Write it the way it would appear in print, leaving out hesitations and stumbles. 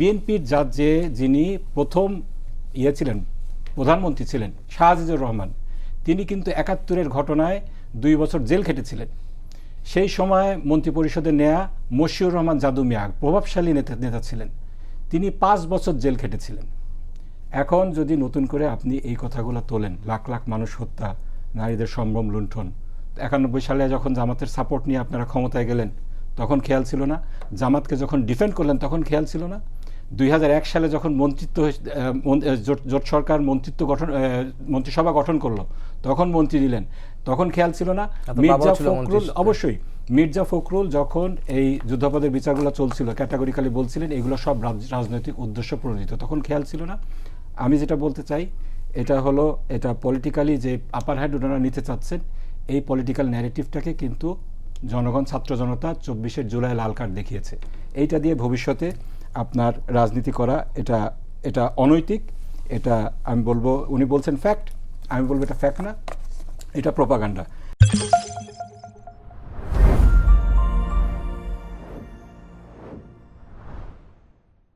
বিএনপির যিনি প্রথম ছিলেন প্রধানমন্ত্রী ছিলেন শাহ আজিজুর রহমান, তিনি কিন্তু ৭১-এর ঘটনায় ২ বছর জেল খেটেছিলেন। সেই সময় মন্ত্রিপরিষদে নেয়া মশিউর রহমান জাদু মিয়া প্রভাবশালী নেতা ছিলেন, তিনি ৫ বছর জেল খেটেছিলেন। এখন যদি নতুন করে আপনি এই কথাগুলো তোলেন, লাখ লাখ মানুষ হত্যা, নারীদের সম্ভ্রম লুণ্ঠন, ৯১ সালে যখন জামাতের সাপোর্ট নিয়ে আপনারা ক্ষমতায় গেলেন তখন খেয়াল ছিল না? জামাতকে যখন ডিফেন্ড করলেন তখন খেয়াল ছিল না? ২০০১ সালে যখন জোট সরকার মন্ত্রিসভা গঠন করলো তখন মন্ত্রী দিলেন, তখন খেয়াল ছিল না? মির্জা ফখরুল, অবশ্যই মির্জা ফখরুল যখন এই যুদ্ধাপরাধের বিচারগুলো চলছিল ক্যাটাগরিক্যালি বলছিলেন এগুলো সব রাজনৈতিক উদ্দেশ্য প্রণোদিত, তখন খেয়াল ছিল না? আমি যেটা বলতে চাই এটা পলিটিক্যালি যে আপার হ্যান্ড ওনারা নিতে চাচ্ছেন, এই পলিটিক্যাল ন্যারেটিভটাকে কিন্তু জনগণ, ছাত্র জনতা ২৪শে জুলাই লাল কার্ড দেখিয়েছে। এইটা দিয়ে ভবিষ্যতে আপনার রাজনীতি করা এটা অনৈতিক। এটা আমি বলবো, উনি বলছেন ফ্যাক্ট, আমি বলবো এটা ফ্যাক্ট না, এটা প্রপাগান্ডা।